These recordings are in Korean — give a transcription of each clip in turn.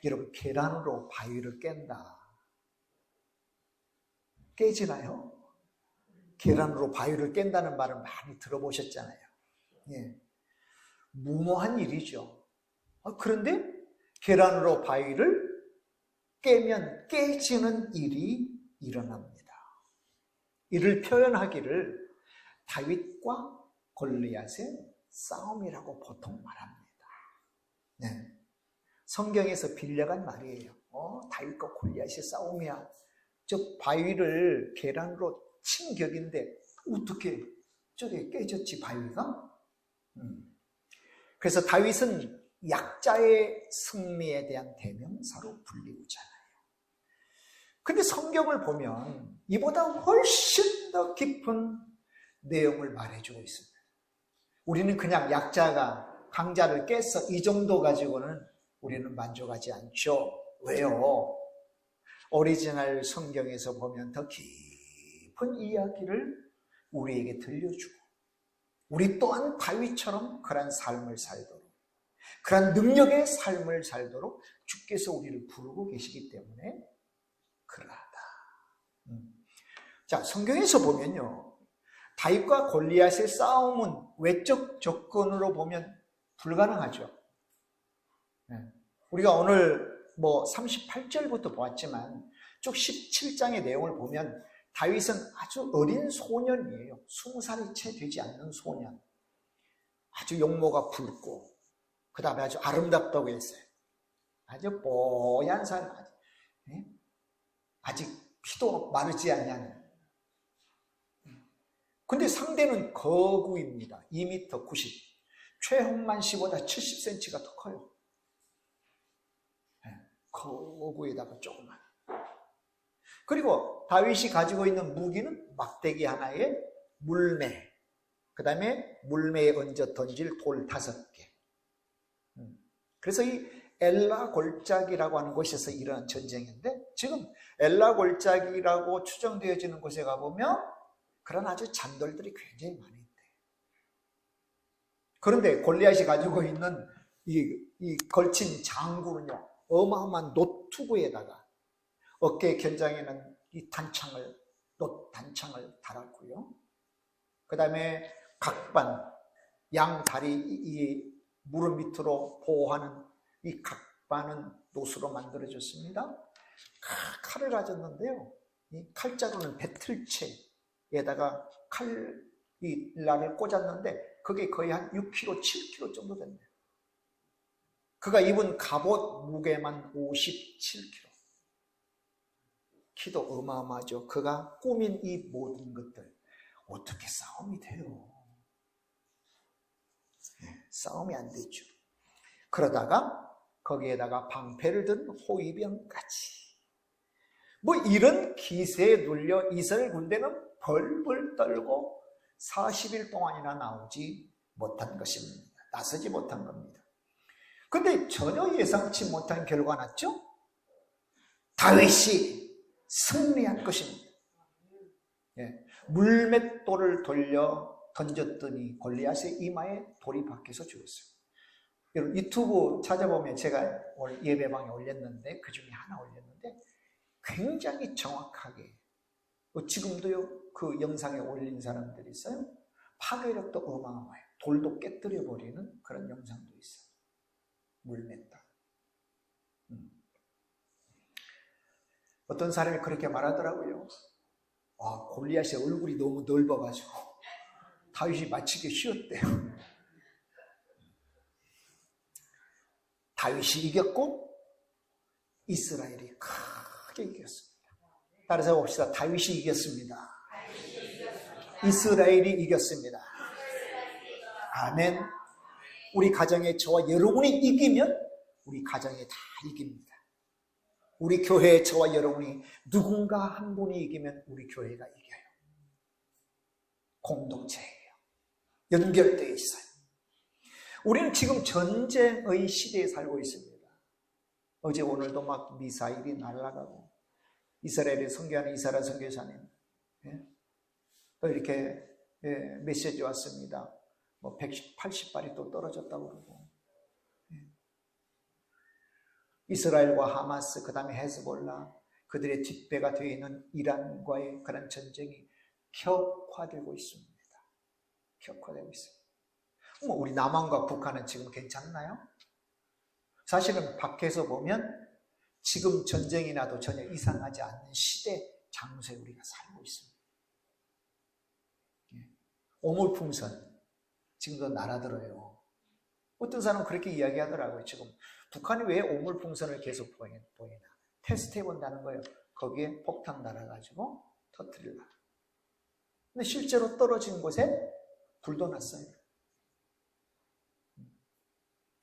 여러분, 계란으로 바위를 깬다. 깨지나요? 계란으로 바위를 깬다는 말은 많이 들어보셨잖아요. 예. 무모한 일이죠. 그런데 계란으로 바위를 깨면 깨지는 일이 일어납니다. 이를 표현하기를 다윗과 골리앗의 싸움이라고 보통 말합니다. 네. 성경에서 빌려간 말이에요. 다윗과 골리앗의 싸움이야. 저 바위를 계란으로 친 격인데 어떻게 저게 깨졌지 바위가? 그래서 다윗은 약자의 승리에 대한 대명사로 불리우잖아요. 근데 성경을 보면 이보다 훨씬 더 깊은 내용을 말해주고 있습니다. 우리는 그냥 약자가 강자를 깼어 이 정도 가지고는 우리는 만족하지 않죠. 왜요? 오리지널 성경에서 보면 더 깊은 이야기를 우리에게 들려주고 우리 또한 다윗처럼 그런 삶을 살도록 그런 능력의 삶을 살도록 주께서 우리를 부르고 계시기 때문에 그러하다. 자, 성경에서 보면요, 다윗과 골리앗의 싸움은 외적 조건으로 보면 불가능하죠. 우리가 오늘 38절부터 보았지만 쭉 17장의 내용을 보면 다윗은 아주 어린 소년이에요. 20살이 채 되지 않는 소년. 아주 용모가 붉고 그 다음에 아주 아름답다고 했어요. 아주 뽀얀 사람, 아직 피도 마르지 않냐는. 근데 상대는 거구입니다. 2m 90. 최홍만 씨보다 70cm가 더 커요. 거구에다가 조그만. 그리고 다윗이 가지고 있는 무기는 막대기 하나에 물매, 그 다음에 물매에 얹어 던질 돌 5개. 그래서 이 엘라 골짜기라고 하는 곳에서 일어난 전쟁인데 지금 엘라 골짜기라고 추정되어지는 곳에 가보면 그런 아주 잔돌들이 굉장히 많이 있대요. 그런데 골리앗이 가지고 있는 이 걸친 장구는요, 어마어마한 노투구에다가 어깨 견장에는 이 노 단창을 달았고요. 그 다음에 각반, 양 다리 이 무릎 밑으로 보호하는 이 각반은 노수로 만들어졌습니다. 칼을 가졌는데요, 이 칼자루는 배틀채에다가 칼날을 꽂았는데 그게 거의 한 6kg, 7kg 정도 됩니다. 그가 입은 갑옷 무게만 57kg. 키도 어마어마하죠. 그가 꾸민 이 모든 것들 어떻게 싸움이 돼요? 싸움이 안 되죠. 그러다가 거기에다가 방패를 든 호위병까지 이런 기세에 눌려 이스라엘 군대는 벌벌 떨고 40일 동안이나 나오지 못한 것입니다. 나서지 못한 겁니다. 근데 전혀 예상치 못한 결과가 났죠? 다윗이 승리한 것입니다. 물맷돌을 돌려 던졌더니 골리앗의 이마에 돌이 박혀서 죽었어요. 여러분 유튜브 찾아보면 제가 예배방에 올렸는데 그 중에 하나 올렸는데 굉장히 정확하게 지금도요 그 영상에 올린 사람들이 있어요. 파괴력도 어마어마해요. 돌도 깨뜨려 버리는 그런 영상도 있어요. 물맷돌. 어떤 사람이 그렇게 말하더라고요. 골리앗의 얼굴이 너무 넓어가지고 다윗이 맞히기 쉬웠대요. 다윗이 이겼고 이스라엘이 크게 이겼습니다. 따라서 봅시다. 다윗이 이겼습니다. 이스라엘이 이겼습니다. 아멘. 우리 가정에 저와 여러분이 이기면 우리 가정에 다 이깁니다. 우리 교회에 저와 여러분이 누군가 한 분이 이기면 우리 교회가 이겨요. 공동체예요. 연결되어 있어요. 우리는 지금 전쟁의 시대에 살고 있습니다. 어제 오늘도 막 미사일이 날아가고 이스라엘에 선교하는 이스라엘 선교사님 또 이렇게 메시지 왔습니다. 180발이 또 떨어졌다고 그러고 이스라엘과 하마스, 그 다음에 헤즈볼라, 그들의 뒷배가 되어 있는 이란과의 그런 전쟁이 격화되고 있습니다. 격화되고 있습니다. 우리 남한과 북한은 지금 괜찮나요? 사실은 밖에서 보면 지금 전쟁이 나도 전혀 이상하지 않는 시대, 장소에 우리가 살고 있습니다. 오물풍선, 지금도 날아들어요. 어떤 사람은 그렇게 이야기하더라고요. 지금 북한이 왜 오물풍선을 계속 보이나? 테스트 해본다는 거예요. 거기에 폭탄 날아가지고 터뜨리려고. 근데 실제로 떨어진 곳에 불도 났어요.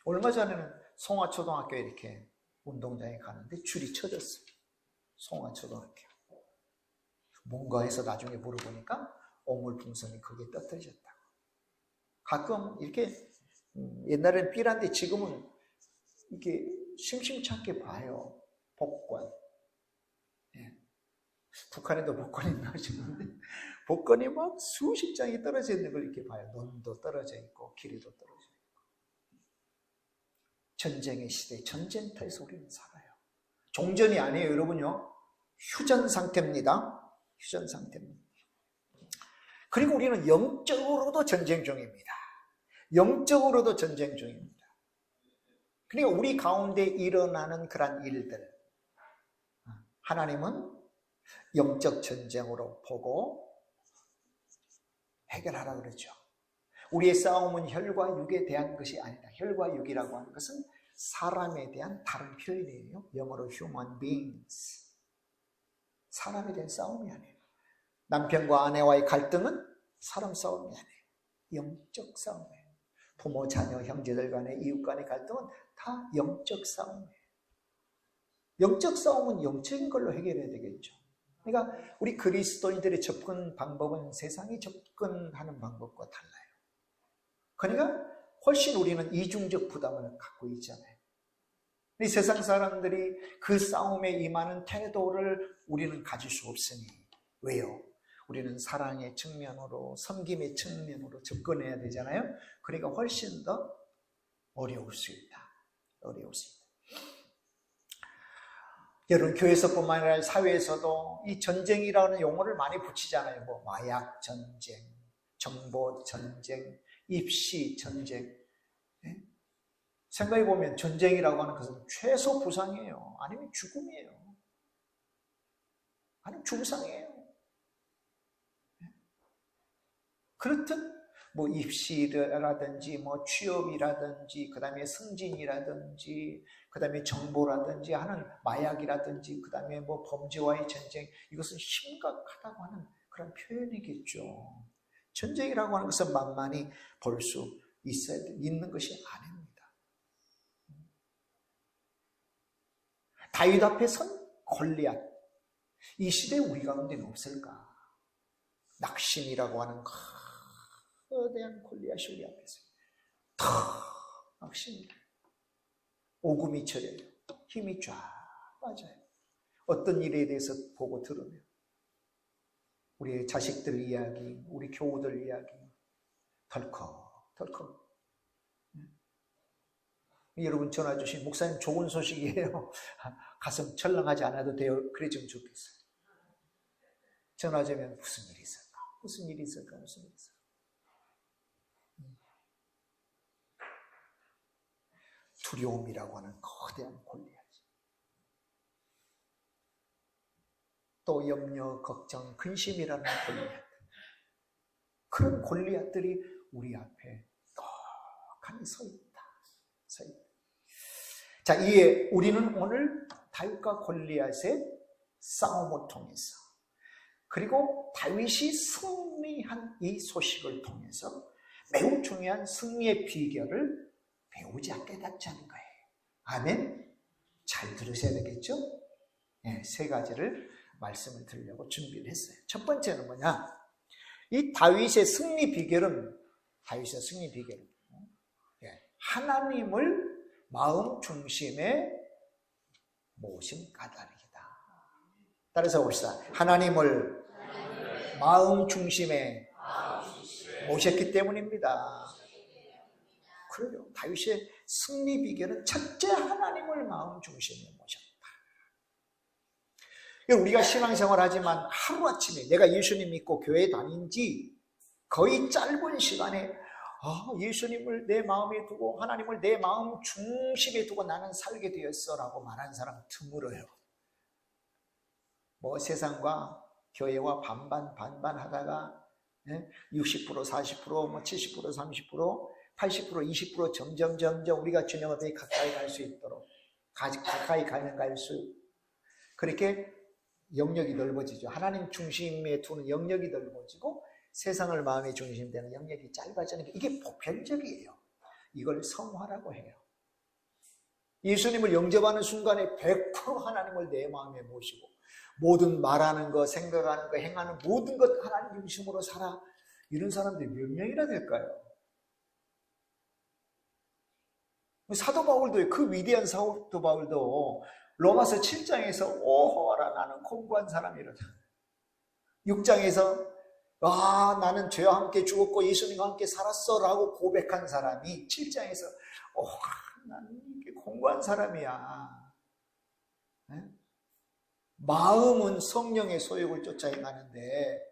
얼마 전에는 송화초등학교에 이렇게 운동장에 가는데 줄이 쳐졌어요. 송화초등학교. 뭔가 해서 나중에 물어보니까 오물풍선이 거기에 떨어졌다고. 가끔 이렇게 옛날에는 삐란데 지금은 이렇게 심심찮게 봐요. 복권. 예. 북한에도 복권이 나오시는데 복권이 막 수십 장이 떨어져 있는 걸 이렇게 봐요. 논도 떨어져 있고 길이도 떨어져 있고. 전쟁의 시대, 전쟁터에서 우리는 살아요. 종전이 아니에요, 여러분요. 휴전 상태입니다. 휴전 상태입니다. 그리고 우리는 영적으로도 전쟁 중입니다. 영적으로도 전쟁 중입니다. 그러니까 우리 가운데 일어나는 그런 일들, 하나님은 영적 전쟁으로 보고 해결하라고 그러죠. 우리의 싸움은 혈과 육에 대한 것이 아니다. 혈과 육이라고 하는 것은 사람에 대한 다른 표현이에요. 영어로 human beings. 사람에 대한 싸움이 아니에요. 남편과 아내와의 갈등은 사람 싸움이 아니에요. 영적 싸움이에요. 부모, 자녀, 형제들 간의, 이웃 간의 갈등은 다 영적 싸움이에요. 영적 싸움은 영적인 걸로 해결해야 되겠죠. 그러니까 우리 그리스도인들의 접근 방법은 세상이 접근하는 방법과 달라요. 그러니까 훨씬 우리는 이중적 부담을 갖고 있잖아요. 이 세상 사람들이 그 싸움에 임하는 태도를 우리는 가질 수 없으니. 왜요? 우리는 사랑의 측면으로, 섬김의 측면으로 접근해야 되잖아요. 그러니까 훨씬 더 어려울 수 있다. 어려울 수 있다. 여러분, 교회에서뿐만 아니라 사회에서도 이 전쟁이라는 용어를 많이 붙이잖아요. 뭐 마약 전쟁, 정보 전쟁, 입시 전쟁. 네? 생각해보면 전쟁이라고 하는 것은 최소 부상이에요. 아니면 죽음이에요. 아니면 중상이에요. 네? 그렇듯 뭐 입시라든지 뭐 취업이라든지 그 다음에 승진이라든지 그 다음에 정보라든지 하는 마약이라든지 그 다음에 뭐 범죄와의 전쟁, 이것은 심각하다고 하는 그런 표현이겠죠. 전쟁이라고 하는 것은 만만히 볼 수 있는 것이 아닙니다. 다윗 앞에 선 골리앗, 이 시대에 우리 가운데는 없을까? 낙심이라고 하는 거대한 골리앗이 우리 앞에서 낙심, 오금이 저려요. 힘이 쫙 빠져요. 어떤 일에 대해서 보고 들으면 우리의 자식들 이야기, 우리 교우들 이야기 덜컥. 여러분 전화 주신 목사님 좋은 소식이에요. 가슴 철렁하지 않아도 돼요. 그래주면 좋겠어요. 전화 주면 무슨 일이 있을까? 무슨 일이 있을까? 두려움이라고 하는 거대한 골리앗. 또 염려, 걱정, 근심이라는 골리앗. 그런 골리앗들이 우리 앞에 떡하니 서 있다. 자, 이에 우리는 오늘 다윗과 골리앗의 싸움을 통해서, 그리고 다윗이 승리한 이 소식을 통해서 매우 중요한 승리의 비결을 배우지 깨닫지 않은 거예요. 아멘? 잘 들으셔야 되겠죠? 네, 세 가지를 말씀을 드리려고 준비를 했어요. 첫 번째는 뭐냐? 이 다윗의 승리 비결은 하나님을 마음 중심에 모신 까닭이다. 따라서 봅시다. 하나님을 마음 중심에 모셨기 때문입니다. 그래요. 다윗의 승리 비결은 첫째 하나님을 마음 중심에 모셨다. 우리가 신앙생활 하지만 하루아침에 내가 예수님 믿고 교회 다닌 지 거의 짧은 시간에 예수님을 내 마음에 두고 하나님을 내 마음 중심에 두고 나는 살게 되었어 라고 말하는 사람 드물어요. 뭐 세상과 교회와 반반 하다가 60%, 40%, 뭐 70%, 30%, 80%, 20% 점점 우리가 주님 앞에 가까이 갈 수 있도록 가까이 갈수 그렇게 영역이 넓어지죠. 하나님 중심에 두는 영역이 넓어지고 세상을 마음의 중심 되는 영역이 짧아지는 게 이게 보편적이에요. 이걸 성화라고 해요. 예수님을 영접하는 순간에 100% 하나님을 내 마음에 모시고 모든 말하는 거, 생각하는 거, 행하는 모든 것 하나님 중심으로 살아. 이런 사람들이 몇 명이나 될까요? 사도 바울도, 그 위대한 사도 바울도 로마서 7장에서 오호라 나는 공부한 사람이라다. 6장에서 나는 죄와 함께 죽었고 예수님과 함께 살았어 라고 고백한 사람이 7장에서 나는 이게 공부한 사람이야. 네? 마음은 성령의 소욕을 쫓아 행하는데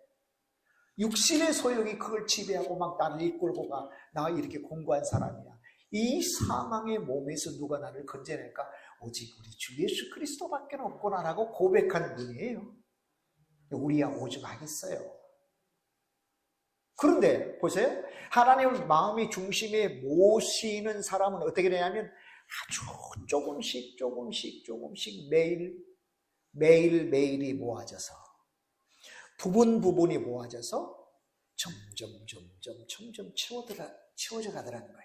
육신의 소욕이 그걸 지배하고 막 나를 이끌고 가. 나 이렇게 공부한 사람이야. 이 사망의 몸에서 누가 나를 건져낼까? 오직 우리 주 예수 그리스도밖에 없구나라고 고백한 분이에요. 우리야 오죽 하겠어요. 그런데 보세요. 하나님을 마음의 중심에 모시는 사람은 어떻게 되냐면 아주 조금씩 매일이 모아져서 부분이 모아져서 점점 채워져 가더라는 거예요.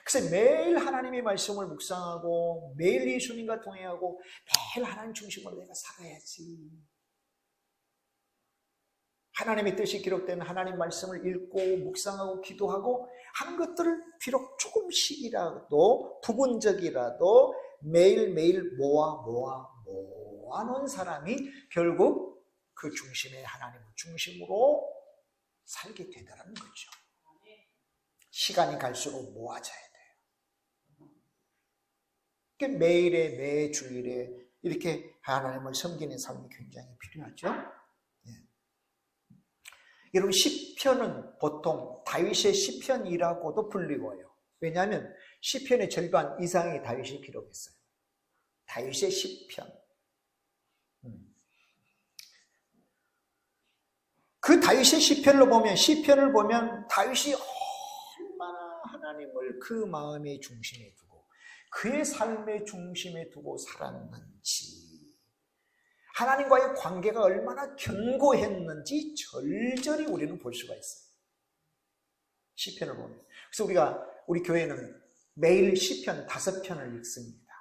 그래서 매일 하나님의 말씀을 묵상하고 매일 예수님과 동행하고 매일 하나님 중심으로 내가 살아야지. 하나님의 뜻이 기록된 하나님 말씀을 읽고 묵상하고 기도하고 하는 것들을 비록 조금씩이라도 부분적이라도 매일 모아놓은 사람이 결국 그 중심의 하나님을 중심으로 살게 되더라는 거죠. 시간이 갈수록 모아져야 돼요. 매일에 매주일에 이렇게 하나님을 섬기는 삶이 굉장히 필요하죠. 여러분 시편은 보통 다윗의 시편이라고도 불리고요. 왜냐하면 시편의 절반 이상이 다윗이 기록했어요. 다윗의 시편. 그 다윗의 시편을 보면 다윗이 얼마나 하나님을 그 마음의 중심에 두고 그의 삶의 중심에 두고 살았는지 하나님과의 관계가 얼마나 견고했는지 절절히 우리는 볼 수가 있어요. 시편을 보면. 그래서 우리 교회는 매일 시편 5편을 읽습니다.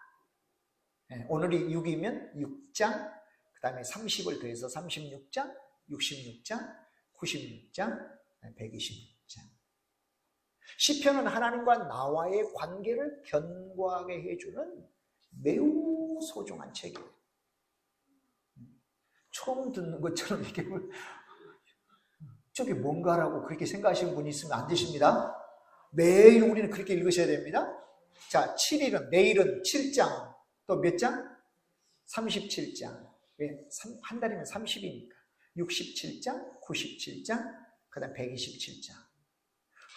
오늘이 6이면 6장, 그 다음에 30을 더해서 36장, 66장, 96장, 126장. 시편은 하나님과 나와의 관계를 견고하게 해주는 매우 소중한 책이에요. 처음 듣는 것처럼 이게 저게 뭔가라고 그렇게 생각하시는 분이 있으면 안 되십니다. 매일 우리는 그렇게 읽으셔야 됩니다. 자, 7일은 내일은 7장, 또 몇 장? 37장. 왜? 한 달이면 30이니까. 67장, 97장, 그 다음 127장.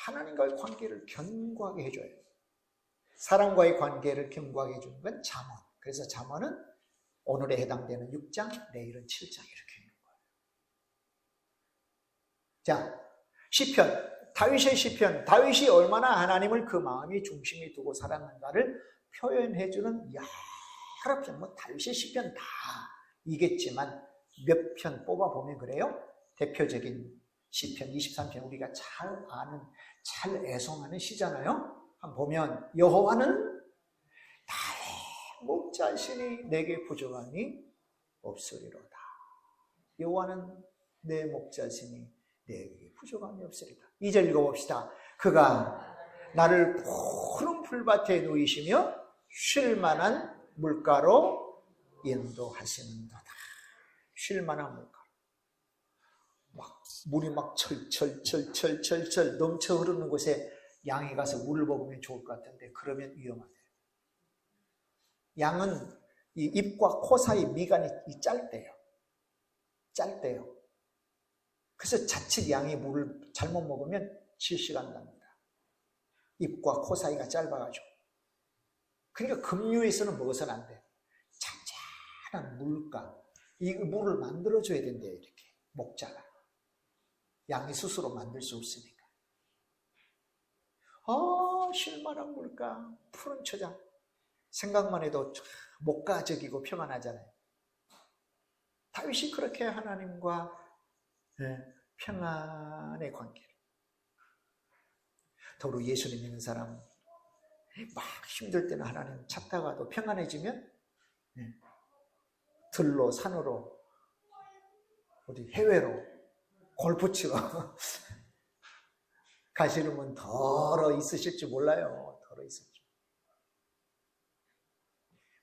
하나님과의 관계를 견고하게 해줘요. 사람과의 관계를 견고하게 해주는 건 잠언. 그래서 잠언은 오늘에 해당되는 6장, 내일은 7장 이렇게 있는 거예요. 자, 시편, 다윗의 시편, 다윗이 얼마나 하나님을 그 마음의 중심에 두고 살았는가를 표현해주는 여러 편, 다윗의 시편 다 이겠지만 몇 편 뽑아보면 그래요. 대표적인 시편 23편 우리가 잘 아는, 잘 애송하는 시잖아요. 한번 보면 여호와는 목자신이 내게 부족함이 없으리로다. 여호와는 내 목자신이 내게 부족함이 없으리다. 2절 읽어봅시다. 그가 나를 푸른 풀밭에 누이시며 쉴만한 물가로 인도하시는도다. 쉴만한 물가. 물이 막 철철 넘쳐 흐르는 곳에 양이 가서 물을 먹으면 좋을 것 같은데 그러면 위험하대요. 양은 이 입과 코 사이 미간이 짧대요. 짧대요. 그래서 자칫 양이 물을 잘못 먹으면 질식한답니다. 입과 코 사이가 짧아가지고. 그러니까 급류에서는 먹어서는 안 돼요. 잔잔한 물가, 이 물을 만들어줘야 된대요. 이렇게 목자가. 양이 스스로 만들 수 없으니까. 쉴만한 물가, 푸른 초장. 생각만 해도 목가적이고 평안하잖아요. 다윗이 그렇게 하나님과 평안의 관계를. 더불어 예수님 믿는 사람, 막 힘들 때는 하나님 찾다가도 평안해지면 들로 산으로 어디 해외로 골프 치러 가시는 분 덜어 있으실지 몰라요. 덜어 있을지.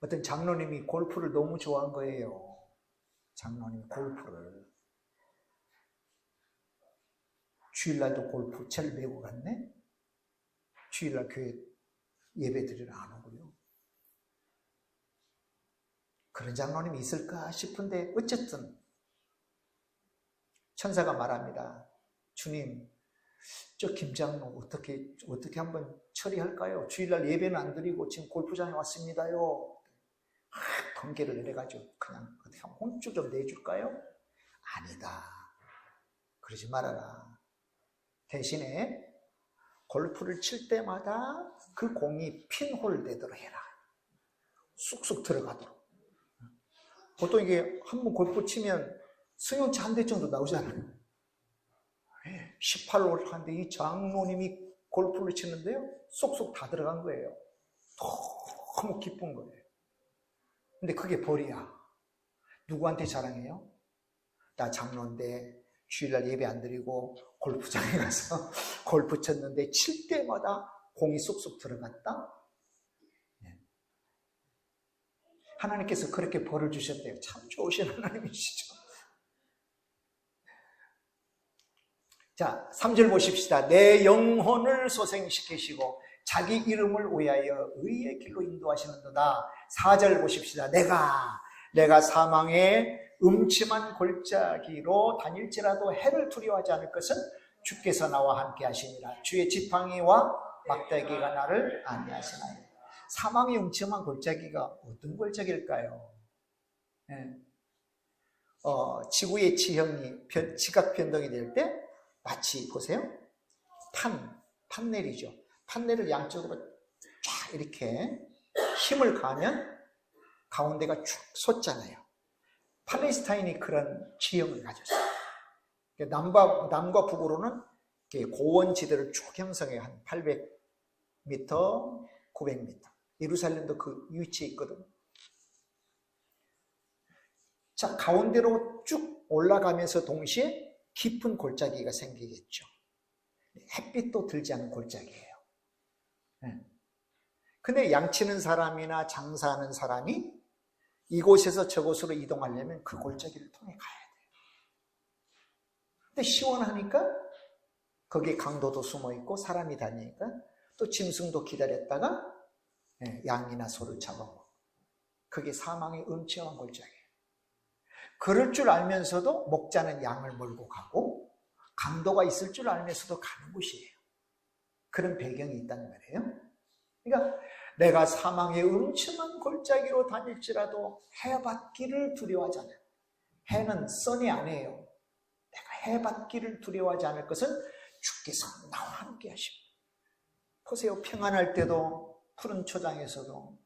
어떤 장로님이 골프를 너무 좋아한 거예요. 장로님이 골프를. 주일날도 골프채를 메고 갔네? 주일날 교회 예배 드리러 안 오고요. 그런 장로님이 있을까 싶은데 어쨌든 천사가 말합니다. 주님, 저 김장로 어떻게 한번 처리할까요? 주일날 예배는 안 드리고 지금 골프장에 왔습니다요. 번개를 내려가지고 그냥 혼쭐 좀 내줄까요? 아니다. 그러지 말아라. 대신에 골프를 칠 때마다 그 공이 핀홀 되도록 해라. 쑥쑥 들어가도록. 보통 이게 한번 골프 치면 승용차 한 대 정도 나오잖아요. 18홀 하는데 이 장로님이 골프를 치는데요. 쏙쏙 다 들어간 거예요. 너무 기쁜 거예요. 근데 그게 벌이야. 누구한테 자랑해요? 나 장로인데 주일날 예배 안 드리고 골프장에 가서 골프 쳤는데 칠 때마다 공이 쏙쏙 들어갔다? 하나님께서 그렇게 벌을 주셨대요. 참 좋으신 하나님이시죠. 자, 3절 보십시다. 내 영혼을 소생시키시고 자기 이름을 위하여 의의 길로 인도하시는도다. 4절 보십시다. 내가 사망의 음침한 골짜기로 다닐지라도 해를 두려워하지 않을 것은 주께서 나와 함께 하시니라. 주의 지팡이와 막대기가 나를 안위하시나이다. 사망의 음침한 골짜기가 어떤 골짜기일까요? 지구의 지형이 지각 변동이 될 때 마치 보세요. 판넬이죠. 판넬을 양쪽으로 쫙 이렇게 힘을 가하면 가운데가 쭉 솟잖아요. 팔레스타인이 그런 지형을 가졌어요. 남과 북으로는 고원지대를 쭉 형성해 한 800m, 900m. 예루살렘도 그 위치에 있거든요. 자, 가운데로 쭉 올라가면서 동시에 깊은 골짜기가 생기겠죠. 햇빛도 들지 않은 골짜기예요. 근데 양치는 사람이나 장사하는 사람이 이곳에서 저곳으로 이동하려면 그 골짜기를 통해 가야 돼요. 근데 시원하니까 거기에 강도도 숨어 있고 사람이 다니니까 또 짐승도 기다렸다가 양이나 소를 잡아먹고. 그게 사망의 음침한 골짜기예요. 그럴 줄 알면서도 목자는 양을 몰고 가고 강도가 있을 줄 알면서도 가는 곳이에요. 그런 배경이 있다는 말이에요. 그러니까 내가 사망의 음침한 골짜기로 다닐지라도 해받기를 두려워하지 않아요. 해는 선이 아니에요. 내가 해받기를 두려워하지 않을 것은 주께서 나와 함께 하십니다. 보세요. 평안할 때도 푸른 초장에서도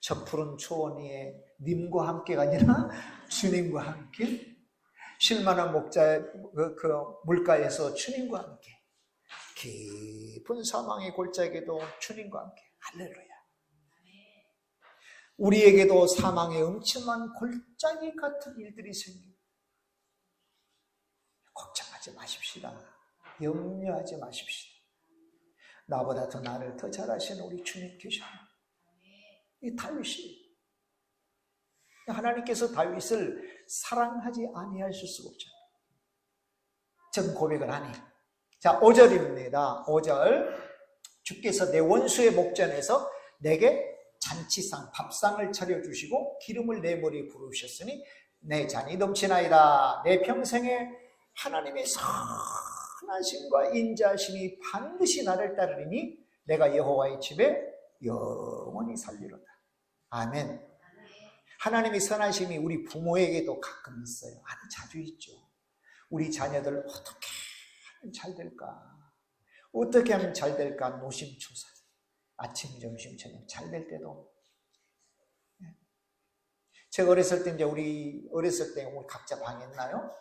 저 푸른 초원 위에 님과 함께가 아니라 주님과 함께, 쉴만한 목자 그 물가에서 주님과 함께, 깊은 사망의 골짜기도 주님과 함께. 할렐루야. 우리에게도 사망의 음침한 골짜기 같은 일들이 생깁니다. 걱정하지 마십시다. 염려하지 마십시다. 나보다 더 나를 더 잘 아시는 우리 주님 계셔요. 이 다윗이, 하나님께서 다윗을 사랑하지 아니하실 수가 없잖아요. 전 고백을 하니. 자, 5절입니다. 5절. 주께서 내 원수의 목전에서 내게 잔치상, 밥상을 차려주시고 기름을 내 머리에 부으셨으니 내 잔이 넘치나이다. 내 평생에 하나님의 선하심과 인자하심이 반드시 나를 따르리니 내가 여호와의 집에 영원히 살리로다. 아멘. 하나님의 선하심이 우리 부모에게도 가끔 있어요. 아주 자주 있죠. 우리 자녀들 어떻게 하면 잘 될까? 어떻게 하면 잘 될까? 노심초사. 아침, 점심, 저녁 잘 될 때도. 제가 어렸을 때 우리 각자 방 했나요?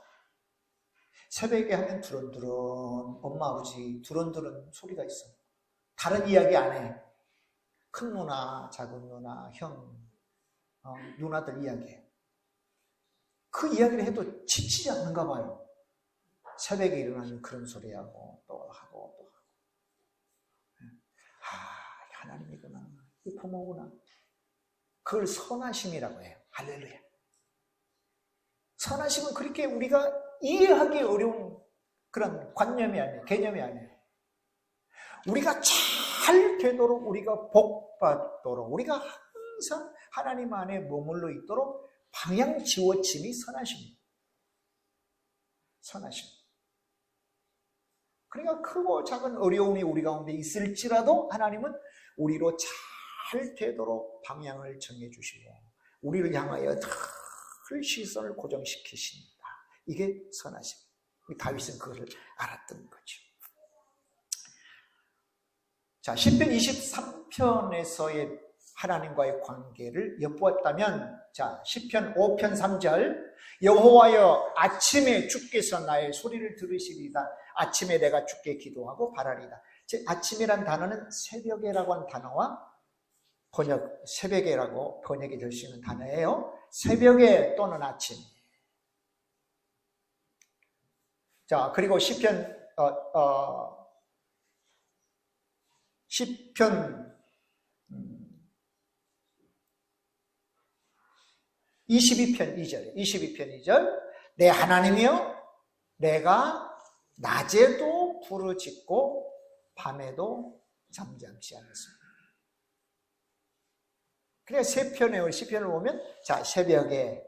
새벽에 하면 두런두런 엄마 아버지 두런두런 소리가 있어. 다른 이야기 안 해. 큰 누나, 작은 누나, 형, 누나들 이야기해. 그 이야기를 해도 지치지 않는가 봐요. 새벽에 일어나면 그런 소리하고 또 하고. 하나님이구나. 이 부모구나. 그걸 선하심이라고 해요. 할렐루야. 선하심은 그렇게 우리가 이해하기 어려운 그런 관념이 아니에요. 개념이 아니에요. 우리가 잘 되도록, 우리가 복받도록, 우리가 항상 하나님 안에 머물러 있도록 방향 지워짐이 선하심입니다. 선하심. 그러니까 크고 작은 어려움이 우리 가운데 있을지라도 하나님은 우리로 잘 되도록 방향을 정해주시고 우리를 향하여 늘 시선을 고정시키십니다. 이게 선하심. 다윗은 그것을 알았던 거죠. 자, 시편 23편에서의 하나님과의 관계를 엿보았다면, 자, 시편 5편 3절, 여호와여 아침에 주께서 나의 소리를 들으시리다. 아침에 내가 주께 기도하고 바라리다. 즉 아침이란 단어는 새벽에라고 하는 단어와 새벽에라고 번역이 될 수 있는 단어예요. 새벽에 또는 아침. 자, 그리고 시편 22편 2절 내 하나님이여 내가 낮에도 부르짖고 밤에도 잠잠치 않았습니다. 그래서 세 편의 시편을 보면 자 새벽에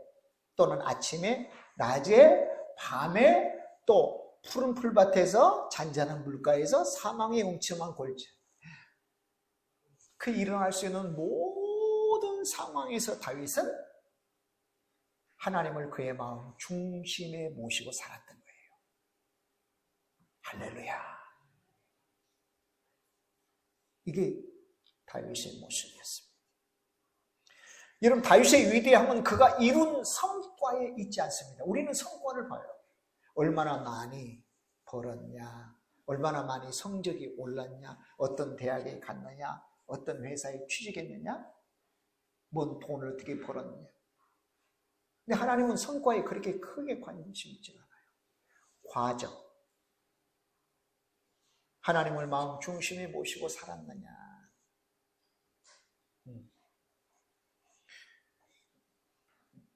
또는 아침에 낮에 밤에 또 푸른 풀밭에서 잔잔한 물가에서 사망의 음침한 골짜 그 일어날 수 있는 모든 상황에서 다윗은 하나님을 그의 마음 중심에 모시고 살았던 거예요. 할렐루야. 이게 다윗의 모습이었습니다. 여러분 다윗의 위대함은 그가 이룬 성과에 있지 않습니다. 우리는 성과를 봐요. 얼마나 많이 벌었냐, 얼마나 많이 성적이 올랐냐, 어떤 대학에 갔느냐, 어떤 회사에 취직했느냐, 뭔 돈을 어떻게 벌었느냐. 근데 하나님은 성과에 그렇게 크게 관심이 있지 않아요. 과정. 하나님을 마음 중심에 모시고 살았느냐.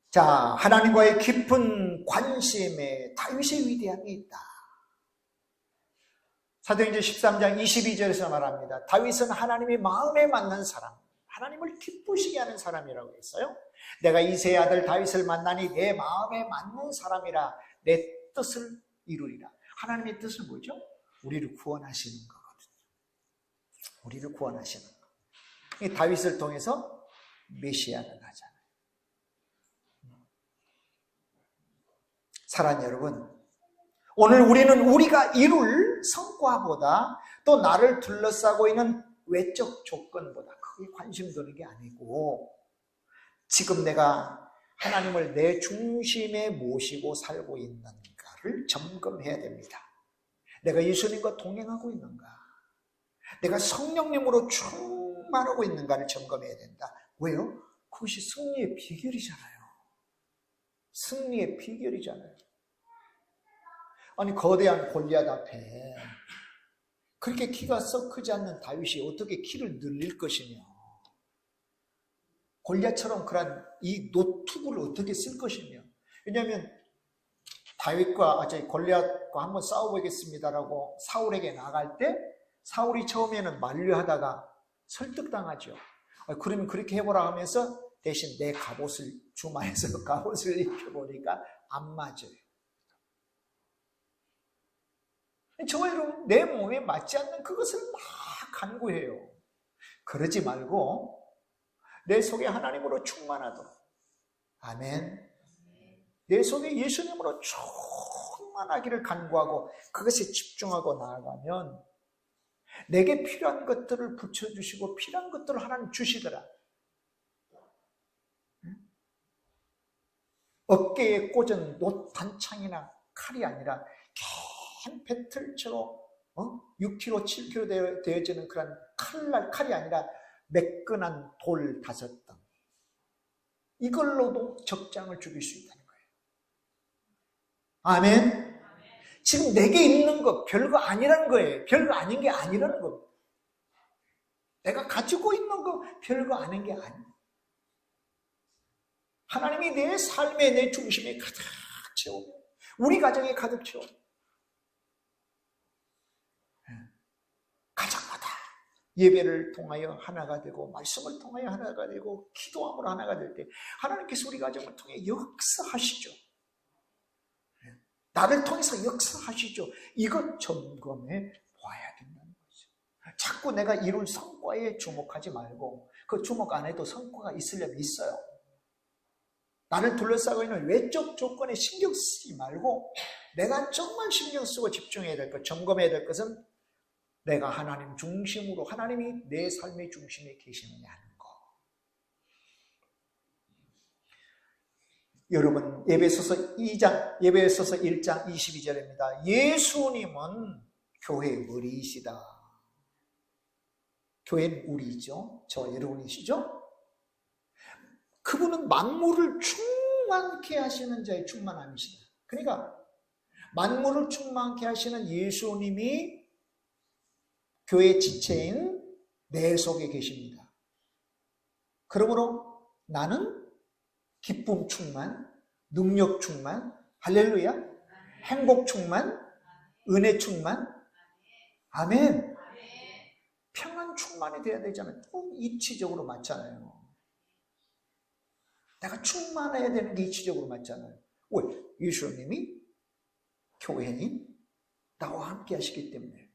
자, 하나님과의 깊은 관심에 다윗의 위대함이 있다. 사도행전 13장 22절에서 말합니다. 다윗은 하나님의 마음에 맞는 사람, 하나님을 기쁘시게 하는 사람이라고 했어요. 내가 이새의 아들 다윗을 만나니 내 마음에 맞는 사람이라 내 뜻을 이루리라. 하나님의 뜻은 뭐죠? 우리를 구원하시는 거거든요. 우리를 구원하시는 거. 이 다윗을 통해서 메시아가 나잖아요. 사랑하는 여러분, 오늘 우리는 우리가 이룰 성과보다 또 나를 둘러싸고 있는 외적 조건보다 크게 관심 두는 게 아니고 지금 내가 하나님을 내 중심에 모시고 살고 있는가를 점검해야 됩니다. 내가 예수님과 동행하고 있는가? 내가 성령님으로 충만하고 있는가를 점검해야 된다. 왜요? 그것이 승리의 비결이잖아요. 승리의 비결이잖아요. 아니 거대한 골리앗 앞에 그렇게 키가 썩 크지 않는 다윗이 어떻게 키를 늘릴 것이며 골리앗처럼 그런 이 노투구를 어떻게 쓸 것이며 왜냐하면 다윗과 골리앗과 한번 싸워보겠습니다라고 사울에게 나갈 때 사울이 처음에는 만류하다가 설득당하죠. 그러면 그렇게 해보라 하면서 대신 내 갑옷을 주마에서 갑옷을 입혀보니까 안 맞아요. 저와 여러분, 내 몸에 맞지 않는 그것을 막 간구해요. 그러지 말고 내 속에 하나님으로 충만하도록, 아멘, 내 속에 예수님으로 충만하기를 간구하고 그것에 집중하고 나아가면 내게 필요한 것들을 붙여주시고 필요한 것들을 하나님 주시더라. 어깨에 꽂은 놋 단창이나 칼이 아니라 긴 배틀처럼 6kg, 7kg 되어지는 그런 칼이 아니라 매끈한 돌 5덩, 이걸로도 적장을 죽일 수 있다는 거예요. 아멘. 지금 내게 있는 거 별거 아니라는 거예요. 별거 아닌 게 아니라는 겁니다. 내가 가지고 있는 거 별거 아닌 게 아니에요. 하나님이 내 삶에, 내 중심에 가득 채우고 우리 가정에 가득 채우고 가정마다 예배를 통하여 하나가 되고 말씀을 통하여 하나가 되고 기도함으로 하나가 될 때 하나님께서 우리 가정을 통해 역사하시죠. 나를 통해서 역사하시죠. 이것 점검해 봐야 된다는 거죠. 자꾸 내가 이룰 성과에 주목하지 말고 그 주목 안 해도 성과가 있으려면 있어요. 나를 둘러싸고 있는 외적 조건에 신경 쓰지 말고 내가 정말 신경 쓰고 집중해야 될 것, 점검해야 될 것은 내가 하나님 중심으로, 하나님이 내 삶의 중심에 계시느냐 하는 거. 여러분, 예배소서 1장 22절입니다. 예수님은 교회의 머리이시다. 교회는 우리죠. 저 여러분이시죠. 그분은 만물을 충만케 하시는 자의 충만함이시다. 그러니까 만물을 충만케 하시는 예수님이 교회의 지체인 내 속에 계십니다. 그러므로 나는 기쁨 충만, 능력 충만, 할렐루야, 행복 충만, 은혜 충만, 아멘, 평안 충만이 돼야 되잖아요. 꼭 이치적으로 맞잖아요. 내가 충만해야 되는 게 이치적으로 맞잖아요. 왜? 예수님이 교회인 나와 함께 하시기 때문에.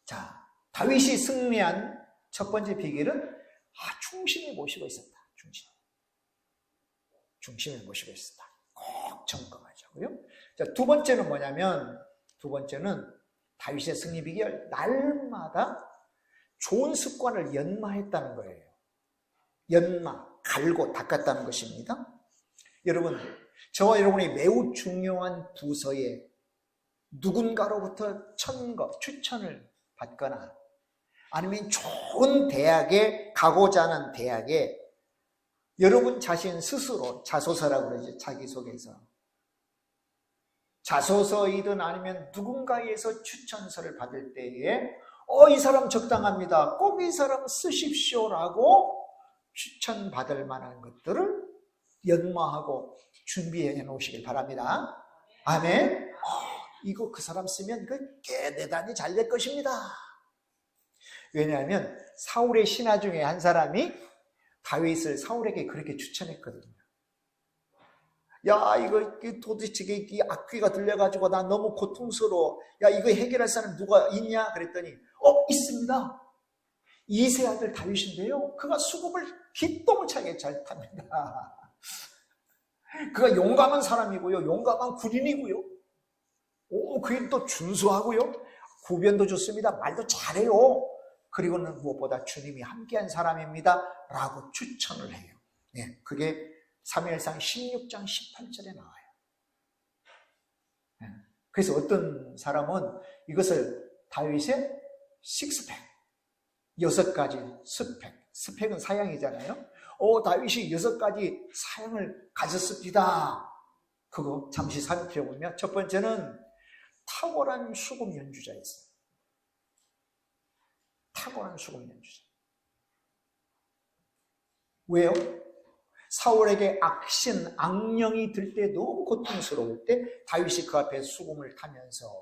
자, 다윗이 승리한 첫 번째 비결은 중심에 모시고 있었다. 중심에 모시고 있었다. 꼭 점검하자고요. 자, 두 번째는 뭐냐면, 두 번째는 다윗의 승리 비결, 날마다 좋은 습관을 연마했다는 거예요. 연마, 갈고 닦았다는 것입니다. 여러분, 저와 여러분이 매우 중요한 부서에 누군가로부터 추천을 받거나 아니면 좋은 대학에 가고자 하는 대학에 여러분 자신 스스로 자소서라고 그러죠. 자기소개서. 자소서이든 아니면 누군가에서 추천서를 받을 때에 이 사람 적당합니다. 꼭 이 사람 쓰십시오라고 추천받을 만한 것들을 연마하고 준비해 놓으시길 바랍니다. 아멘. 이거 그 사람 쓰면 꽤 대단히 잘 될 것입니다. 왜냐하면 사울의 신하 중에 한 사람이 다윗을 사울에게 그렇게 추천했거든요. 야, 이거 도대체 이 악귀가 들려가지고 나 너무 고통스러워. 야, 이거 해결할 사람 누가 있냐? 그랬더니 있습니다. 이세 아들 다윗인데요, 그가 수금을 기똥을 차게 잘 탑니다. 그가 용감한 사람이고요, 용감한 군인이고요, 그게 또 준수하고요, 구변도 좋습니다. 말도 잘해요. 그리고는 무엇보다 주님이 함께한 사람입니다 라고 추천을 해요. 네, 그게 사무엘상 16장 18절에 나와요. 네, 그래서 어떤 사람은 이것을 다윗의 식스팩, 6가지 스펙은 사양이잖아요. 다윗이 6가지 사양을 가졌습니다. 그거 잠시 살펴보면 첫 번째는 탁월한 수금 연주자였어요. 탁월한 수금 연주자. 왜요? 사울에게 악령이 들 때, 너무 고통스러울 때 다윗이 그 앞에 수금을 타면서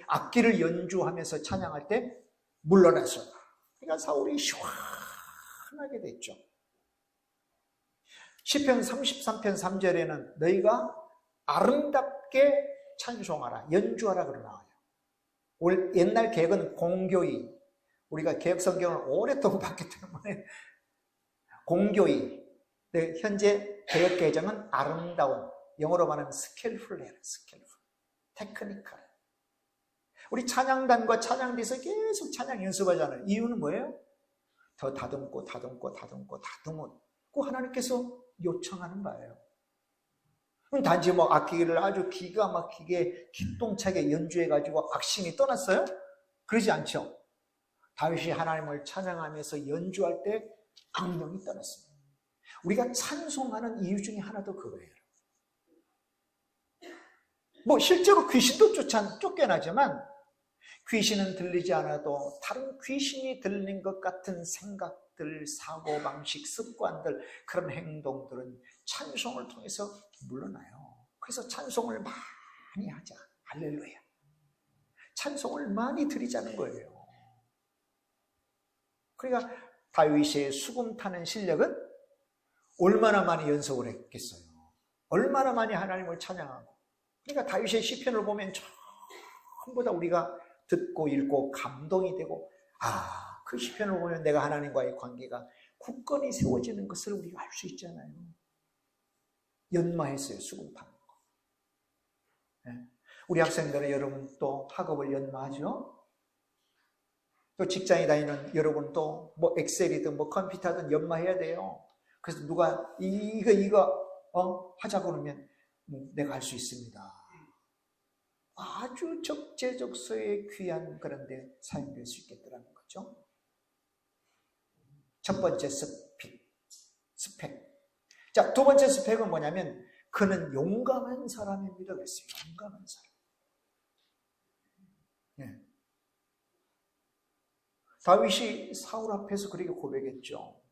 악기를 연주하면서 찬양할 때 물러났어요. 그러니까 사울이 시원하게 됐죠. 시편 33편 3절에는 너희가 아름답게 찬송하라, 연주하라 그러 나와요. 옛날 개혁은 공교의, 우리가 개혁 성경을 오랫동안 봤기 때문에 공교의, 현재 개혁 개정은 아름다운, 영어로 말하면 skillful해요. skillful, 테크니컬. 우리 찬양단과 찬양대에서 계속 찬양 연습하잖아요. 이유는 뭐예요? 더 다듬고 하나님께서 요청하는 바예요. 단지 악기를 아주 기가 막히게 기똥차게 연주해가지고 악신이 떠났어요? 그러지 않죠. 다윗이 하나님을 찬양하면서 연주할 때 악령이 떠났습니다. 우리가 찬송하는 이유 중에 하나도 그거예요. 실제로 귀신도 쫓겨나지만 귀신은 들리지 않아도 다른 귀신이 들린 것 같은 생각들, 사고방식, 습관들, 그런 행동들은 찬송을 통해서 물러나요. 그래서 찬송을 많이 하자. 할렐루야. 찬송을 많이 드리자는 거예요. 그러니까 다윗의 수금 타는 실력은 얼마나 많이 연습을 했겠어요. 얼마나 많이 하나님을 찬양하고. 그러니까 다윗의 시편을 보면 전부 다 우리가 듣고 읽고 감동이 되고, 그 시편을 보면 내가 하나님과의 관계가 굳건히 세워지는 것을 우리가 알 수 있잖아요. 연마했어요, 수금 타는 거. 우리 학생들은 여러분 또 학업을 연마하죠? 또 직장에 다니는 여러분 또 엑셀이든 컴퓨터든 연마해야 돼요. 그래서 누가 이거 하자 그러면 내가 할 수 있습니다. 아주 적재적소에 귀한 그런 데 사용될 수 있겠더라는 거죠. 첫 번째 스펙. 자, 두 번째 스펙은 뭐냐면 그는 용감한 사람입니다 그랬어요. 용감한 사람. 다윗이 사울 앞에서 그렇게 고백했죠.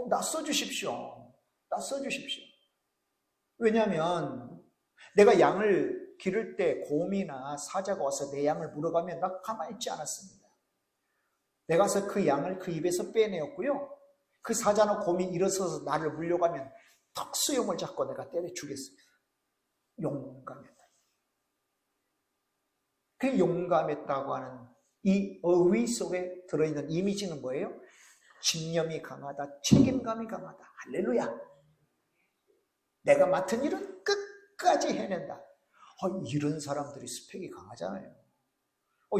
나 써주십시오. 나 써주십시오. 왜냐하면 내가 양을 기를 때 곰이나 사자가 와서 내 양을 물어가면 나 가만히 있지 않았습니다. 내가 가서 그 양을 그 입에서 빼내었고요. 그 사자나 곰이 일어서서 나를 물려가면 턱수염을 잡고 내가 때려 죽였습니다. 용감했다. 그 용감했다고 하는 이 어휘 속에 들어있는 이미지는 뭐예요? 집념이 강하다, 책임감이 강하다. 할렐루야. 내가 맡은 일은 끝까지 해낸다. 이런 사람들이 스펙이 강하잖아요.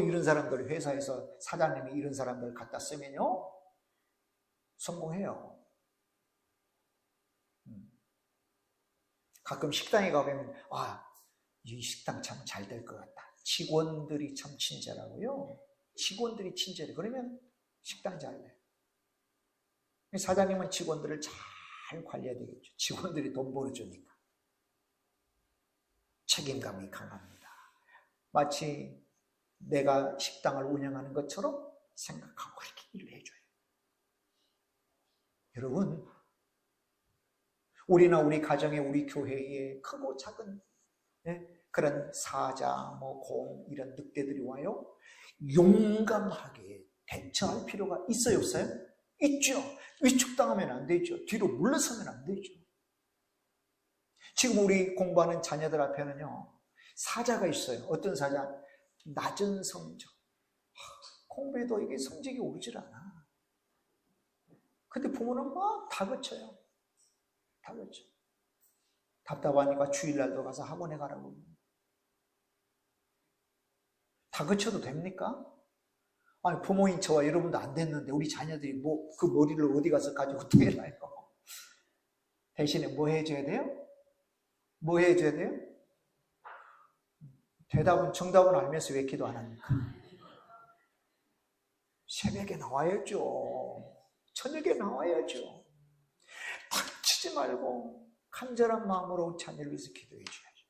이런 사람들 회사에서 사장님이 이런 사람들 갖다 쓰면요 성공해요. 가끔 식당에 가보면 이 식당 참 잘 될 것 같다. 직원들이 참 친절하고요. 직원들이 친절해. 그러면 식당 잘 돼. 사장님은 직원들을 잘 관리해야 되겠죠. 직원들이 돈 벌어주니까. 책임감이 강합니다. 마치 내가 식당을 운영하는 것처럼 생각하고 그렇게 일을 해줘요. 여러분, 우리나 우리 가정에, 우리 교회에 크고 작은 그런 사자, 곰 이런 늑대들이 와요. 용감하게 대처할 필요가 있어요, 없어요? 있죠. 위축당하면 안 되죠. 뒤로 물러서면 안 되죠. 지금 우리 공부하는 자녀들 앞에는요 사자가 있어요. 어떤 사자? 낮은 성적. 공부해도 이게 성적이 오르질 않아. 근데 부모는 막 다그쳐요. 다그쳐. 답답하니까 주일날도 가서 학원에 가라고. 다그쳐도 됩니까? 아니, 부모인 저와 여러분도 안 됐는데 우리 자녀들이 그 머리를 어디 가서 가지고 또 해놔요. 대신에 뭐 해줘야 돼요? 뭐 해줘야 돼요? 정답은 알면서 왜 기도 안 합니까? 새벽에 나와야죠. 저녁에 나와야죠. 닥치지 말고 간절한 마음으로 자녀를 위해서 기도해 줘야죠.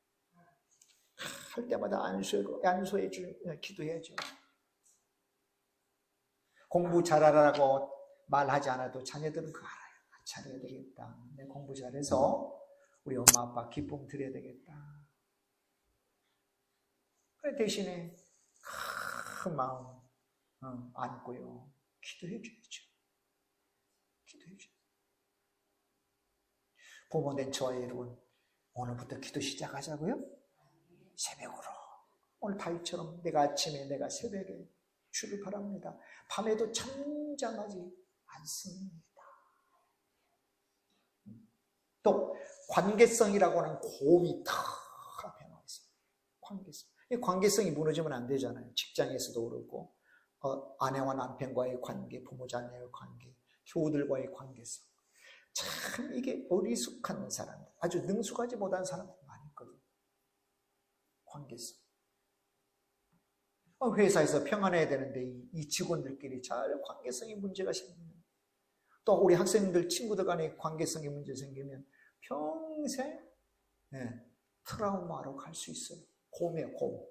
할 때마다 안수해 기도해야죠. 공부 잘하라고 말하지 않아도 자녀들은 그거 알아요. 잘해야 되겠다. 내 공부 잘해서 우리 엄마 아빠 기쁨 드려야 되겠다. 대신에 큰 마음 안고요. 기도해 줘야죠. 기도해 줘야죠. 부모된 저와 여러분, 오늘부터 기도 시작하자고요. 새벽으로. 오늘 다윗처럼 내가 아침에 내가 새벽에 주를 바랍니다. 밤에도 잠잠하지 않습니다. 또 관계성이라고 하는 곰이 다 앞에 나와 있습니다. 관계성. 이 관계성이 무너지면 안 되잖아요. 직장에서도 그렇고 아내와 남편과의 관계, 부모 자녀의 관계, 교우들과의 관계성. 참 이게 어리숙한 사람들, 아주 능숙하지 못한 사람들 많이 있거든요. 관계성. 회사에서 평안해야 되는데 이 직원들끼리 잘 관계성이 문제가 생기면, 또 우리 학생들 친구들 간에 관계성이 문제 생기면 평생 트라우마로 갈 수 있어요. 곰이에요, 곰.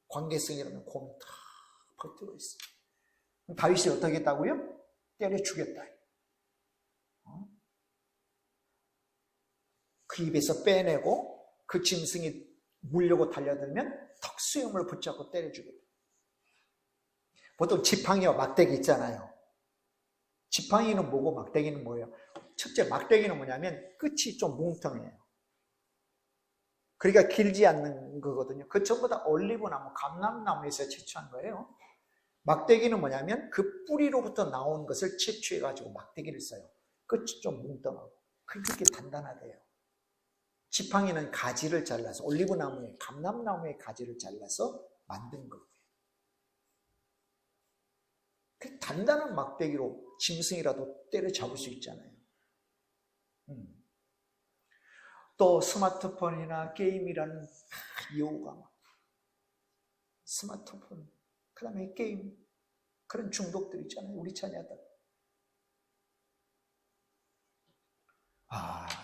관계성이라는 곰이 다 버티고 있어요. 다윗이 어떻게 했다고요? 때려 죽였다. 그 입에서 빼내고 그 짐승이 물려고 달려들면 턱수염을 붙잡고 때려 죽였다. 보통 지팡이와 막대기 있잖아요. 지팡이는 뭐고 막대기는 뭐예요? 첫째, 막대기는 뭐냐면 끝이 좀 뭉텅해요. 그러니까 길지 않는 거거든요. 그 전부 다 올리브나무, 감람나무에서 채취한 거예요. 막대기는 뭐냐면 그 뿌리로부터 나온 것을 채취해가지고 막대기를 써요. 끝이 좀 뭉텅하고. 그렇게 단단하대요. 지팡이는 가지를 잘라서, 올리브나무의, 감람나무의 가지를 잘라서 만든 거고요. 그 단단한 막대기로 짐승이라도 때려잡을 수 있잖아요. 또 스마트폰이나 게임이라는 유혹가, 스마트폰, 그 다음에 게임, 그런 중독들 있잖아요. 우리 자녀들.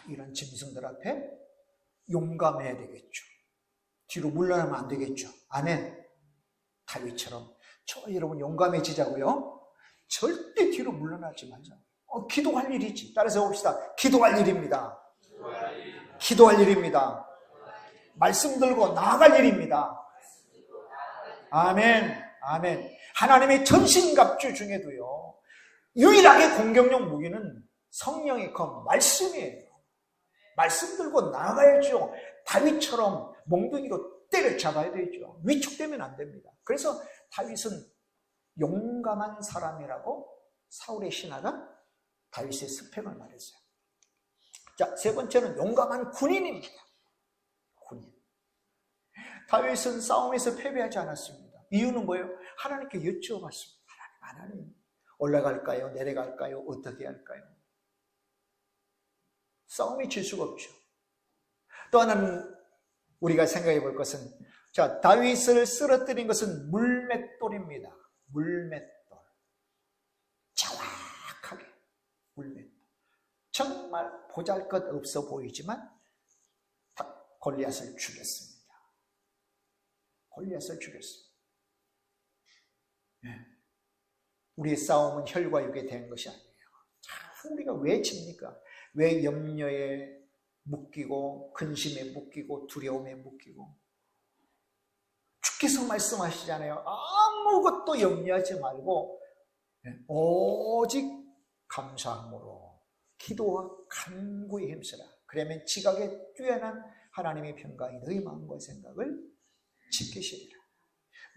이런 짐승들 앞에 용감해야 되겠죠. 뒤로 물러나면 안 되겠죠. 아멘. 다윗처럼 여러분 용감해지자고요. 절대 뒤로 물러나지 말자. 기도할 일이지. 따라서 봅시다. 기도할 일입니다. 기도할 일입니다. 말씀 들고 나아갈 일입니다. 아멘. 아멘. 하나님의 전신갑주 중에도요, 유일하게 공격용 무기는 성령의 검, 말씀이에요. 말씀 들고 나아가야죠. 다윗처럼 몽둥이로 때려잡아야 되죠. 위축되면 안 됩니다. 그래서 다윗은 용감한 사람이라고 사울의 신하가 다윗의 스펙을 말했어요. 자, 세 번째는 용감한 군인입니다. 군인. 다윗은 싸움에서 패배하지 않았습니다. 이유는 뭐예요? 하나님께 여쭈어봤습니다. 하나님, 올라갈까요? 내려갈까요? 어떻게 할까요? 싸움이 질 수가 없죠. 또 하나는 우리가 생각해 볼 것은, 자, 다윗을 쓰러뜨린 것은 물맷돌입니다. 물맷돌. 정확하게 물맷돌. 정말 보잘것없어 보이지만 골리앗을 죽였습니다. 골리앗을 죽였습니다. 우리의 싸움은 혈과 육에 대한 것이 아니에요. 참, 우리가 왜 집니까? 왜 염려에 묶이고 근심에 묶이고 두려움에 묶이고? 주께서 말씀하시잖아요. 아무것도 염려하지 말고 오직 감사함으로 기도와 간구에 힘쓰라. 그러면 지각에 뛰어난 하나님의 평강이 너희 마음과 생각을 지키시리라.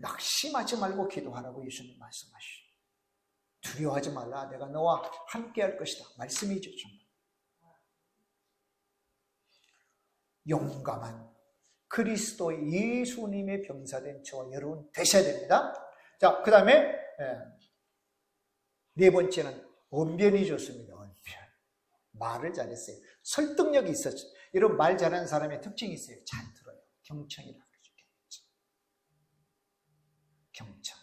낙심하지 말고 기도하라고 예수님 말씀하시죠. 두려워하지 말라. 내가 너와 함께 할 것이다. 말씀이죠. 정말. 용감한 그리스도의 예수님의 병사된 저와 여러분 되셔야 됩니다. 자, 그 다음에 네 번째는 언변이 좋습니다. 언변. 말을 잘했어요. 설득력이 있었죠. 여러분 말 잘하는 사람의 특징이 있어요. 잘 들어요. 경청이라고 그러죠. 경청.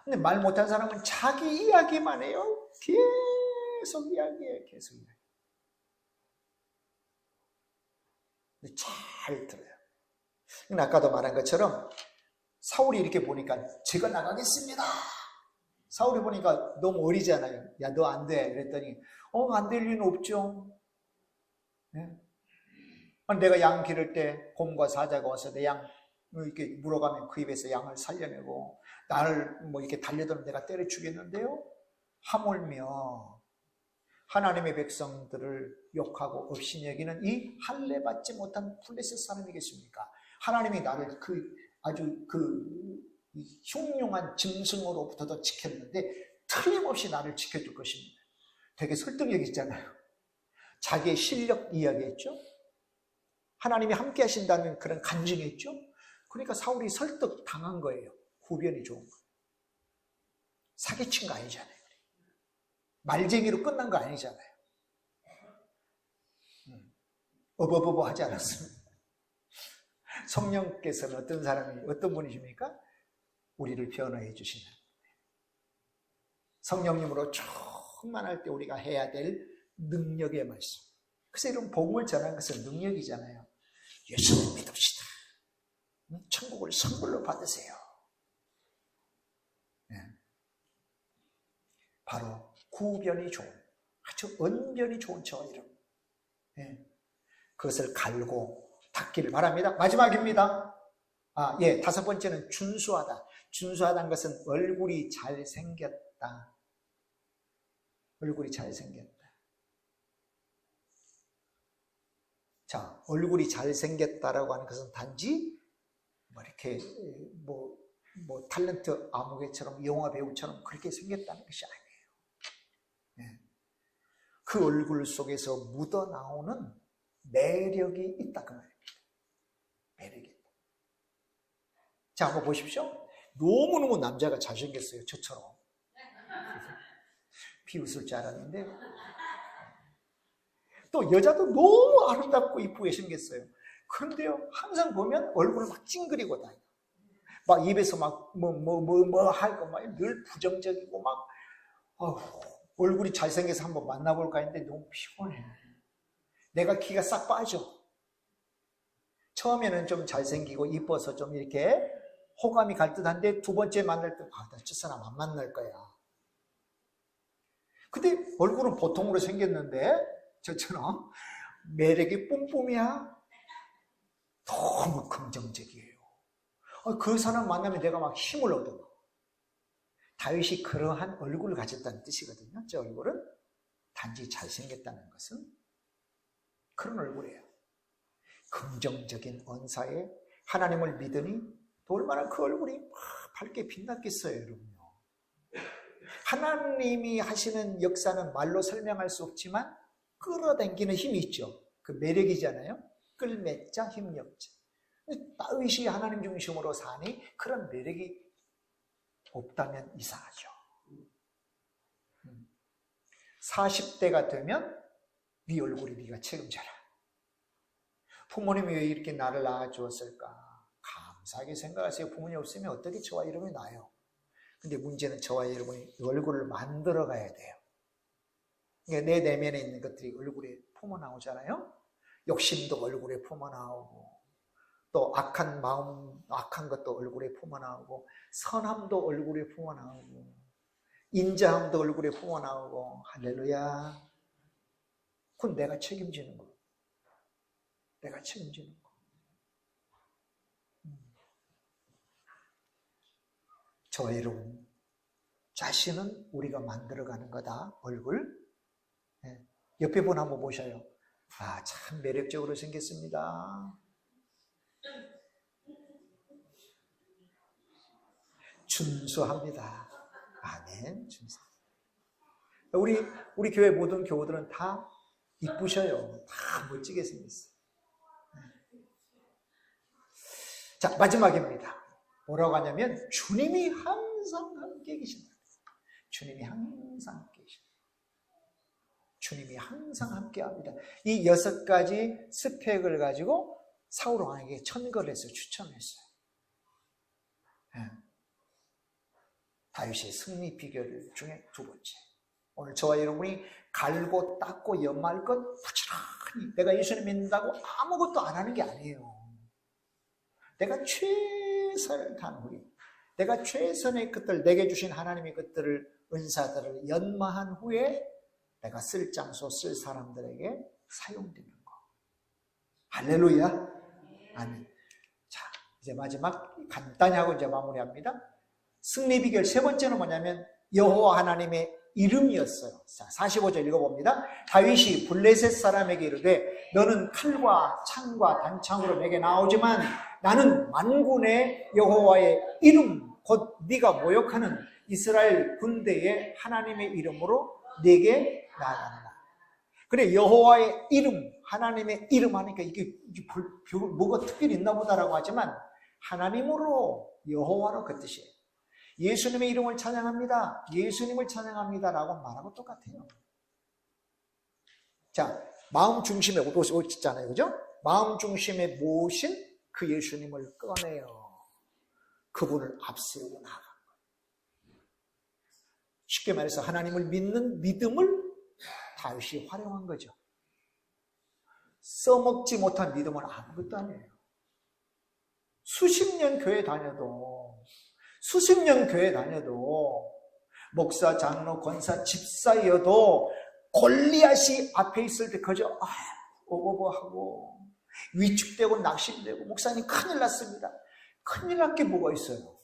근데 말 못한 사람은 자기 이야기만 해요. 계속 이야기해요. 계속 이야기. 잘 들어요. 아까도 말한 것처럼 사울이 이렇게 보니까 제가 나가겠습니다. 사울이 보니까 너무 어리잖아요. 야, 너 안 돼. 그랬더니 안 될 리는 없죠. 네? 내가 양 기를 때 곰과 사자가 와서 내 양 이렇게 물어가면 그 입에서 양을 살려내고 나를 뭐 이렇게 달려들면 내가 때려 죽였는데요. 하물며 하나님의 백성들을 욕하고 없인 여기는 이 할례 받지 못한 블레셋 사람이겠습니까? 하나님이 나를 아주 흉흉한 짐승으로부터도 지켰는데 틀림없이 나를 지켜줄 것입니다. 되게 설득력 있잖아요. 자기의 실력 이야기했죠. 하나님이 함께 하신다는 그런 간증했죠. 그러니까 사울이 설득 당한 거예요. 구변이 좋은 거예요. 사기친 거 아니잖아요. 말쟁이로 끝난 거 아니잖아요. 어버버버 하지 않았습니다. 성령께서는 어떤 분이십니까? 우리를 변화해 주시는 성령님으로 충만할 때 우리가 해야 될 능력의 말씀. 그래서 이런 복음을 전하는 것은 능력이잖아요. 예수를 믿읍시다. 천국을 선물로 받으세요. 네. 바로 구변이 좋은, 아주 언변이 좋은 저와 이름. 네. 그것을 갈고 닦기를 바랍니다. 마지막입니다. 다섯 번째는 준수하다. 준수하다는 것은 얼굴이 잘생겼다. 얼굴이 잘생겼다. 자, 얼굴이 잘생겼다라고 하는 것은 단지 이렇게 탤런트 아무개처럼 영화 배우처럼 그렇게 생겼다는 것이 아니에요. 네. 그 얼굴 속에서 묻어나오는 매력이 있다 그 말입니다. 매력이 있다. 자, 한번 보십시오. 너무너무 남자가 잘생겼어요. 저처럼. 비웃을 줄 알았는데 또 여자도 너무 아름답고 이쁘게 생겼어요. 그런데요, 항상 보면 얼굴을 막 찡그리고 다녀. 막 입에서 막 하고 막 늘 부정적이고 막 얼굴이 잘생겨서 한번 만나볼까 했는데 너무 피곤해. 내가 기가 싹 빠져. 처음에는 좀 잘생기고 이뻐서 좀 이렇게 호감이 갈 듯한데 두 번째 만날 때 나 저 사람 안 만날 거야. 근데 얼굴은 보통으로 생겼는데 저처럼 매력이 뿜뿜이야. 너무 긍정적이에요. 그 사람 만나면 내가 막 힘을 얻어. 다윗이 그러한 얼굴을 가졌다는 뜻이거든요. 저 얼굴은 단지 잘생겼다는 것은 그런 얼굴이에요. 긍정적인 언사에 하나님을 믿으니 또 얼마나 그 얼굴이 밝게 빛났겠어요, 여러분요. 하나님이 하시는 역사는 말로 설명할 수 없지만 끌어당기는 힘이 있죠. 그 매력이잖아요. 끌맺자 힘력자. 다윗이 하나님 중심으로 사니 그런 매력이 없다면 이상하죠. 40대가 되면 네 얼굴이 네가 책임져라. 부모님이 왜 이렇게 나를 낳아주었을까? 감사하게 생각하세요. 부모님 없으면 어떻게 저와 이름이 나요? 근데 문제는 저와 여러분이 얼굴을 만들어 가야 돼요. 그러니까 내 내면에 있는 것들이 얼굴에 품어나오잖아요. 욕심도 얼굴에 품어나오고 또 악한 마음, 악한 것도 얼굴에 품어나오고 선함도 얼굴에 품어나오고 인자함도 얼굴에 품어나오고 할렐루야. 그건 내가 책임지는 거. 내가 책임지는 거. 저와 여러분 자신은 우리가 만들어가는 거다. 얼굴. 네. 옆에 분 한번 보셔요. 참 매력적으로 생겼습니다. 준수합니다. 아멘. 준수. 우리 교회 모든 교우들은 다 이쁘셔요. 다 멋지게 생겼어요. 자, 마지막입니다. 뭐라고 하냐면 주님이 항상 함께 계신다. 주님이 항상 함께 계신다. 주님이 항상 함께 합니다. 이 6가지 스펙을 가지고 사울 왕에게 천거를 해서 추천했어요. 네. 다윗의 승리 비결 중에 두 번째. 오늘 저와 여러분이 갈고 닦고 연마할 것 부지런히 내가 예수님 믿는다고 아무것도 안 하는 게 아니에요. 내가 최선을 다한 후에 내가 최선의 것들 내게 주신 하나님의 것들을 은사들을 연마한 후에 내가 쓸 장소 쓸 사람들에게 사용되는 거. 할렐루야. 아멘. 자, 이제 마지막 간단히 하고 이제 마무리합니다. 승리 비결 세 번째는 뭐냐면 여호와 하나님의 이름이었어요. 자, 45절 읽어봅니다. 다윗이 블레셋 사람에게 이르되 너는 칼과 창과 단창으로 내게 나오지만 나는 만군의 여호와의 이름 곧 네가 모욕하는 이스라엘 군대의 하나님의 이름으로 네게 나아가노라. 그래, 여호와의 이름, 하나님의 이름 하니까 이게 뭐가 특별히 있나 보다라고 하지만 하나님으로, 여호와로 그 뜻이에요. 예수님의 이름을 찬양합니다. 예수님을 찬양합니다라고 말하고 똑같아요. 자, 마음 중심에 오셨잖아요. 그죠? 마음 중심에 모신 그 예수님을 꺼내요. 그분을 앞세우고 나아간 거예요. 쉽게 말해서 하나님을 믿는 믿음을 다윗이 활용한 거죠. 써먹지 못한 믿음은 아무것도 아니에요. 수십 년 교회 다녀도 목사, 장로, 권사, 집사여도 골리앗이 앞에 있을 때 그저 어버버하고 위축되고 낙심되고 목사님 큰일 났습니다. 큰일 날 게 뭐가 있어요?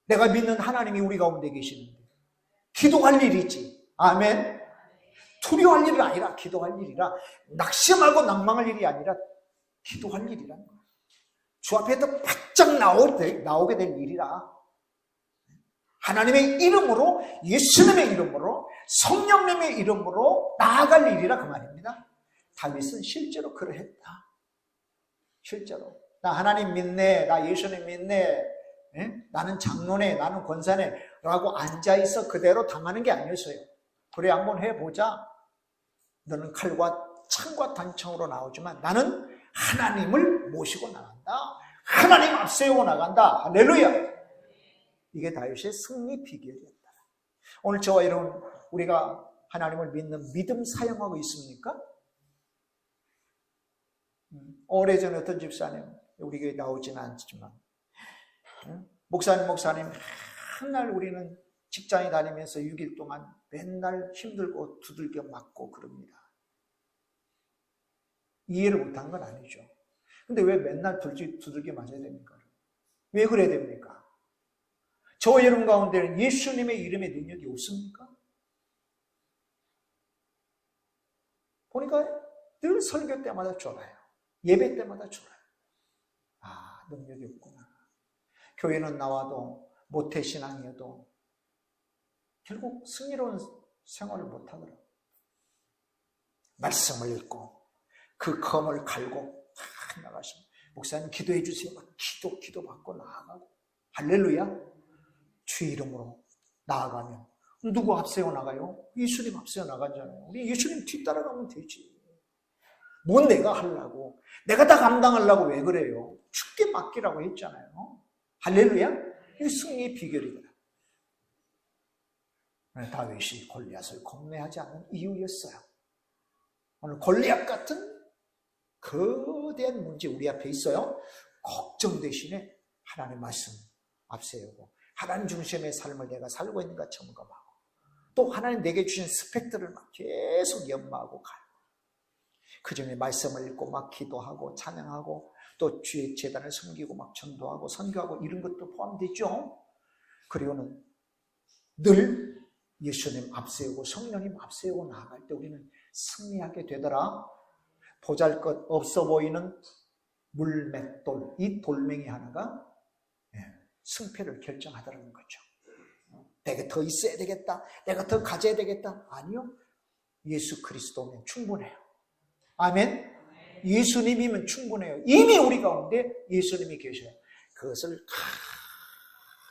내가 믿는 하나님이 우리 가운데 계시는데 기도할 일이지. 아멘. 두려워할 일이 아니라 기도할 일이라, 낙심하고 낭망할 일이 아니라 기도할 일이라는 거예요. 주 앞에서 바짝 나오게 될 일이라 하나님의 이름으로, 예수님의 이름으로, 성령님의 이름으로 나아갈 일이라 그 말입니다. 다윗은 실제로 그러했다. 실제로 나 하나님 믿네, 나 예수님 믿네, 나는 장로네, 나는 권사네 라고 앉아있어 그대로 당하는 게 아니었어요. 그래, 한번 해보자. 너는 칼과 창과 단창으로 나오지만 나는 하나님을 모시고 나간다. 하나님 앞세우고 나간다. 할렐루야. 이게 다윗의 승리 비결이었다. 오늘 저와 여러분, 우리가 하나님을 믿는 믿음 사용하고 있습니까? 오래전에 어떤 집사님, 우리 교회 나오지는 않지만 목사님 맨날 우리는 직장에 다니면서 6일 동안 맨날 힘들고 두들겨 맞고 그럽니다. 이해를 못한 건 아니죠. 근데 왜 맨날 두들겨 맞아야 됩니까? 왜 그래야 됩니까? 저 여러분 가운데는 예수님의 이름의 능력이 없습니까? 보니까 늘 설교 때마다 졸아요. 예배 때마다 졸아요. 아, 능력이 없구나. 교회는 나와도 모태신앙이어도 결국 승리로운 생활을 못하더라고요. 말씀을 읽고 그 검을 갈고 나가시면 목사님 기도해 주세요. 기도 받고 나아가고, 할렐루야. 주의 이름으로 나아가면 누구 앞세워 나가요? 예수님 앞세워 나가잖아요. 우리 예수님 뒤따라가면 되지. 뭔 내가 하려고, 내가 다 감당하려고 왜 그래요? 죽게 맡기라고 했잖아요. 할렐루야. 이게 승리의 비결이다. 다윗이 골리앗을 겁내하지 않는 이유였어요. 오늘 골리앗 같은 거대한 문제 우리 앞에 있어요. 걱정 대신에 하나님의 말씀 앞세우고 하나님 중심의 삶을 내가 살고 있는가 점검하고, 또 하나님 내게 주신 스펙들을 막 계속 연마하고 가요. 그 중에 말씀을 읽고 막 기도하고 찬양하고 또 주의 제단을 섬기고 막 전도하고 선교하고 이런 것도 포함되죠. 그리고는 늘 예수님 앞세우고 성령님 앞세우고 나아갈 때 우리는 승리하게 되더라. 보잘것 없어 보이는 물맷돌, 이 돌멩이 하나가 승패를 결정하더라는 거죠. 내가 더 있어야 되겠다, 내가 더 가져야 되겠다. 아니요, 예수 그리스도면 충분해요. 아멘. 예수님이면 충분해요. 이미 우리 가운데 예수님이 계셔요. 그것을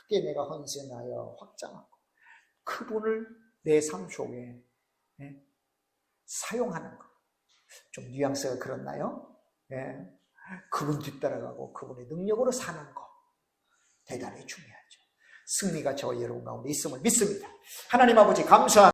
크게 내가 헌신하여 확장하고 그분을 내 삶 속에 사용하는 것. 좀 뉘앙스가 그렇나요? 그분 뒤따라가고 그분의 능력으로 사는 것, 대단히 중요하죠. 승리가 저와 여러분 가운데 있음을 믿습니다. 하나님 아버지 감사합니다.